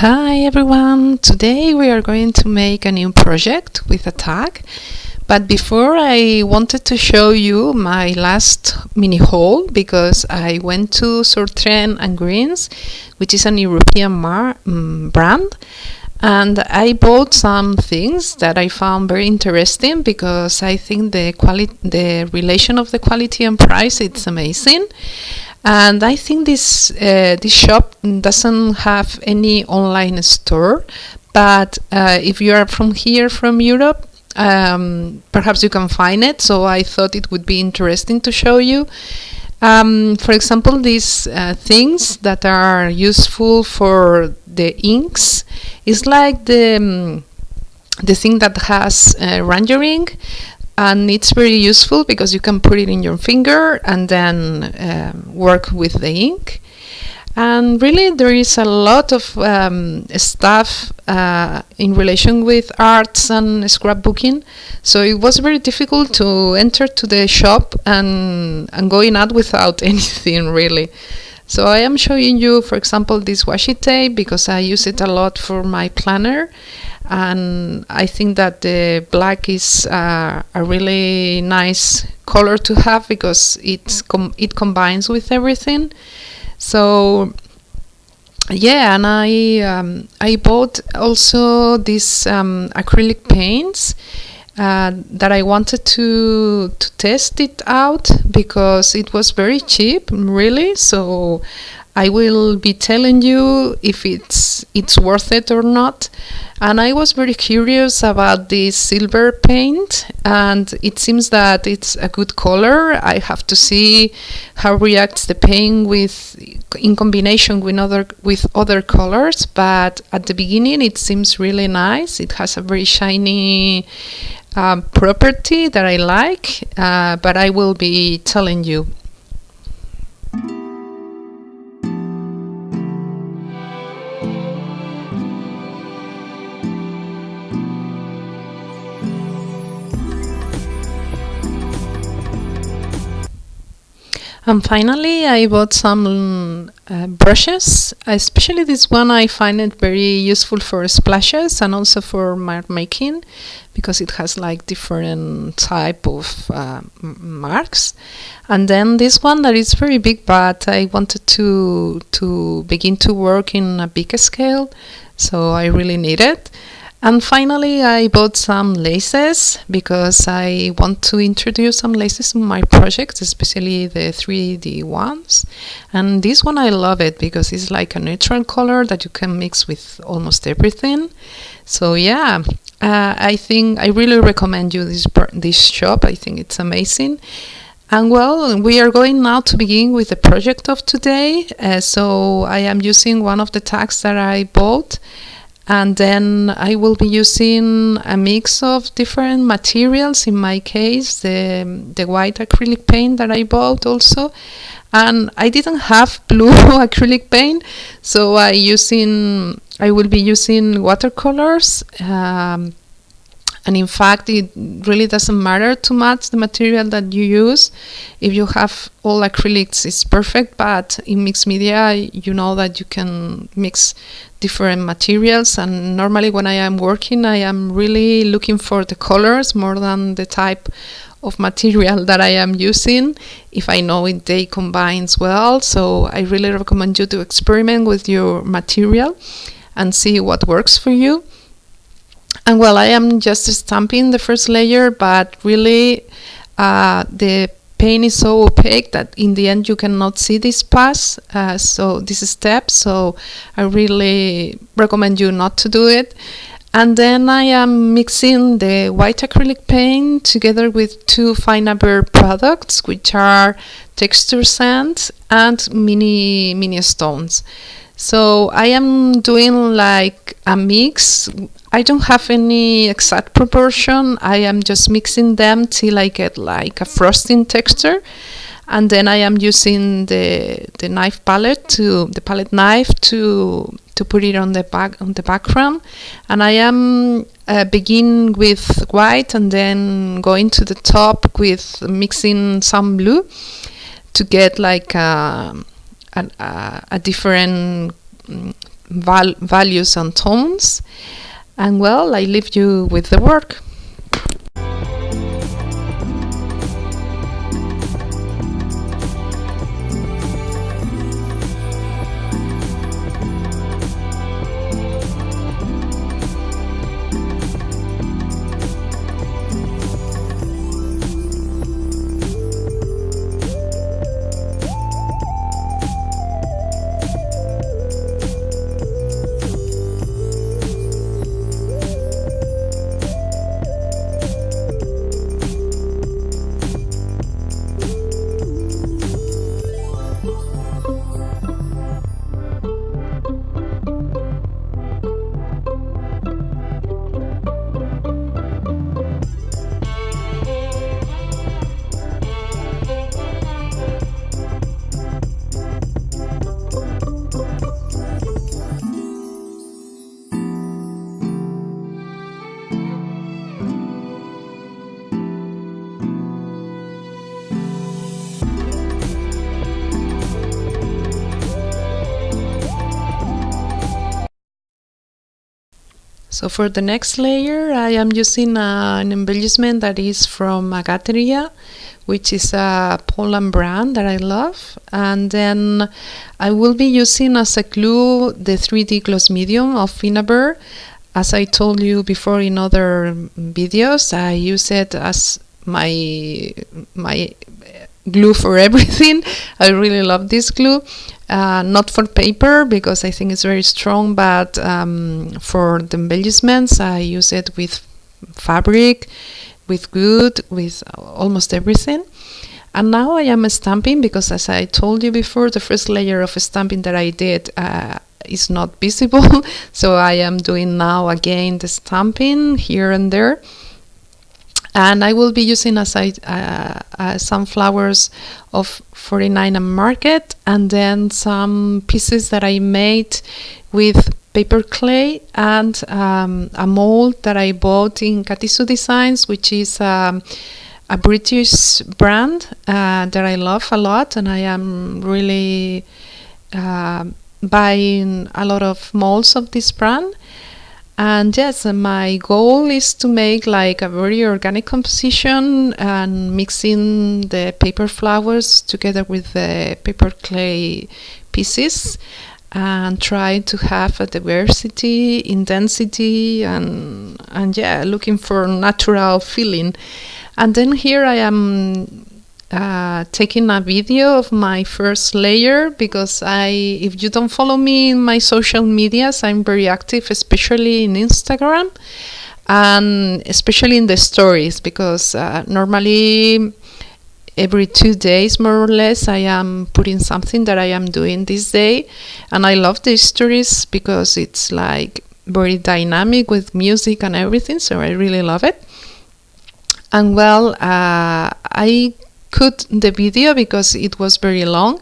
Hi everyone! Today we are going to make a new project with a tag, but before I wanted to show you my last mini haul because I went to Sortren and Greens, which is an European brand, and I bought some things that I found very interesting because I think the relation of the quality and price, it's amazing. And I think this shop doesn't have any online store, but if you are from Europe, perhaps you can find it. So I thought it would be interesting to show you. For example, these things that are useful for the inks is like the thing that has rendering. And it's very useful because you can put it in your finger and then work with the ink. And really there is a lot of stuff in relation with arts and scrapbooking. So it was very difficult to enter to the shop and going out without anything really. So I am showing you, for example, this washi tape because I use it a lot for my planner. And I think that the black is a really nice color to have because it combines with everything. So yeah, and I bought also these acrylic paints that I wanted to test it out because it was very cheap, really. So I will be telling you if it's worth it or not. And I was very curious about this silver paint, and it seems that it's a good color. I have to see how reacts the paint in combination with other colors, but at the beginning it seems really nice. It has a very shiny property that I like, but I will be telling you. And finally, I bought some brushes, especially this one. I find it very useful for splashes and also for mark making because it has like different type of marks. And then this one that is very big, but I wanted to begin to work in a bigger scale, so I really need it. And finally, I bought some laces because I want to introduce some laces in my projects, especially the 3D ones. And this one I love it because it's like a neutral color that you can mix with almost everything. So yeah, I think I really recommend you this shop. I think it's amazing. And well, we are going now to begin with the project of today. So I am using one of the tags that I bought. And then I will be using a mix of different materials. In my case, the white acrylic paint that I bought also. And I didn't have blue acrylic paint, so I will be using watercolors. And in fact, it really doesn't matter too much the material that you use. If you have all acrylics, it's perfect, but in mixed media, you know that you can mix different materials. And normally when I am working, I am really looking for the colors more than the type of material that I am using, if I know they combines well. So I really recommend you to experiment with your material and see what works for you. And well, I am just stamping the first layer, but really the paint is so opaque that in the end you cannot see this this step. So I really recommend you not to do it. And then I am mixing the white acrylic paint together with two fine arbor products, which are texture sands and mini stones. So I am doing like a mix. I don't have any exact proportion. I am just mixing them till I get like a frosting texture. And then I am using the palette knife to put it on the background. And I am begin with white and then going to the top with mixing some blue to get like a different values and tones. And well, I leave you with the work. So for the next layer, I am using an embellishment that is from Agateria, which is a Poland brand that I love. And then I will be using as a glue the 3D gloss medium of Finnaber. As I told you before in other videos, I use it as my glue for everything. I really love this glue. Not for paper because I think it's very strong, but for the embellishments I use it with fabric, with wood, with almost everything. And now I am stamping because, as I told you before, the first layer of stamping that I did is not visible. So I am doing now again the stamping here and there. And I will be using some flowers of 49 and Market, and then some pieces that I made with paper clay and a mold that I bought in Katisu Designs, which is a British brand that I love a lot, and I am really buying a lot of molds of this brand. And yes, my goal is to make like a very organic composition and mixing the paper flowers together with the paper clay pieces and try to have a diversity in density and yeah, looking for natural feeling. And then here I am taking a video of my first layer because if you don't follow me in my social medias, I'm very active, especially in Instagram and especially in the stories, because normally every 2 days more or less I am putting something that I am doing this day. And I love these stories because it's like very dynamic with music and everything, so I really love it. And well, I cut the video because it was very long,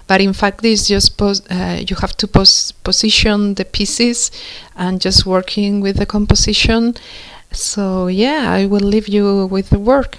but in fact it's just you have to position the pieces and just working with the composition. So yeah, I will leave you with the work.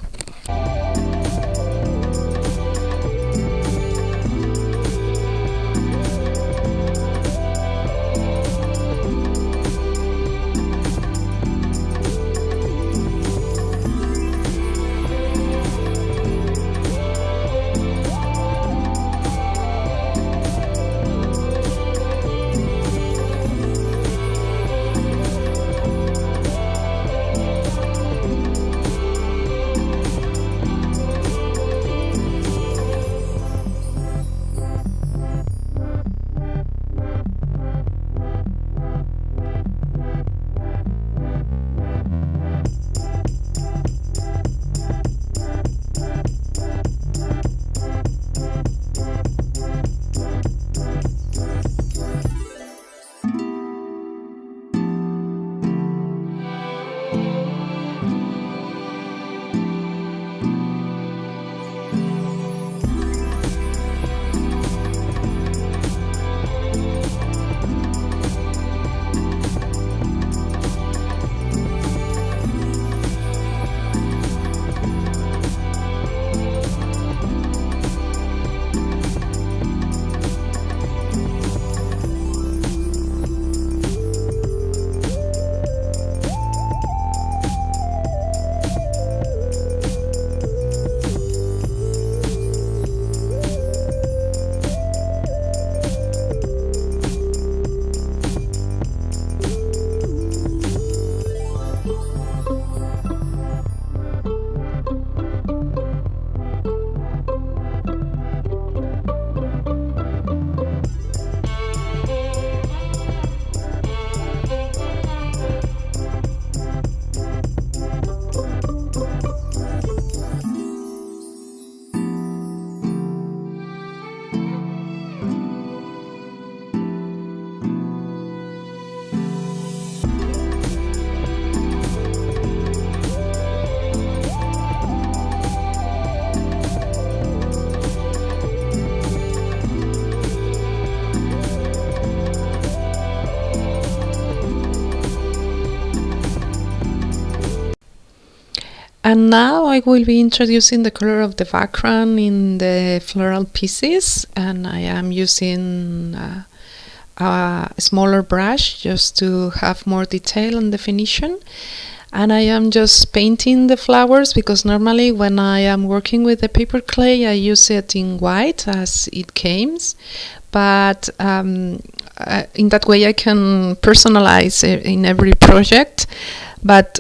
And now I will be introducing the color of the background in the floral pieces, and I am using a smaller brush just to have more detail and definition. And I am just painting the flowers because normally when I am working with the paper clay I use it in white as it comes, but in that way I can personalize it in every project. But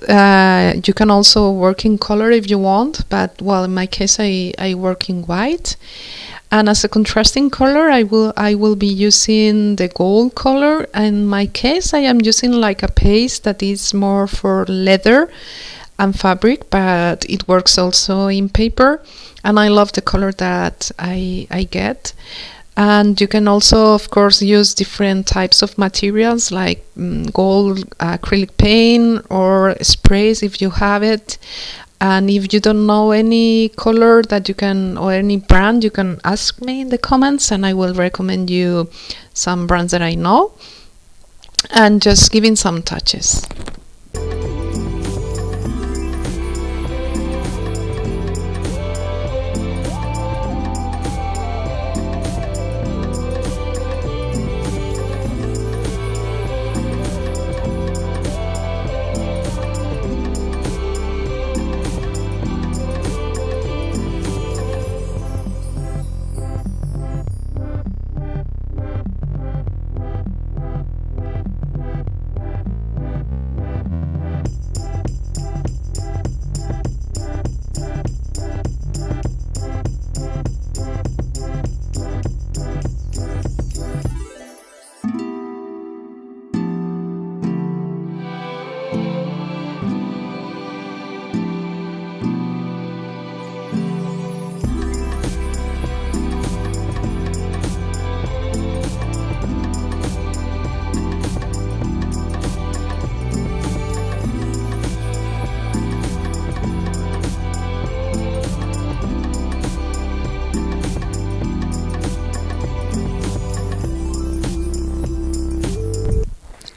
you can also work in color if you want, but well, in my case I work in white. And as a contrasting color, I will be using the gold color. In my case, I am using like a paste that is more for leather and fabric, but it works also in paper. And I love the color that I get. And you can also, of course, use different types of materials like gold acrylic paint or sprays if you have it. And if you don't know any color that you can, or any brand, you can ask me in the comments and I will recommend you some brands that I know, and just giving some touches.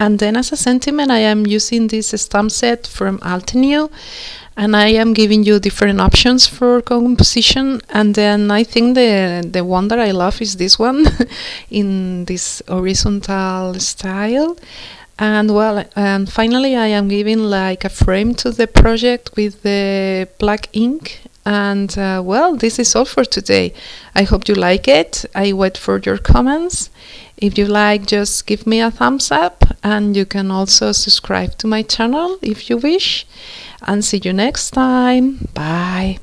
And then as a sentiment, I am using this stamp set from Alteneu, and I am giving you different options for composition. And then I think the one that I love is this one in this horizontal style. And well, and finally I am giving like a frame to the project with the black ink. And well, this is all for today. I hope you like it. I wait for your comments. If you like, just give me a thumbs up, and you can also subscribe to my channel if you wish. And see you next time. Bye.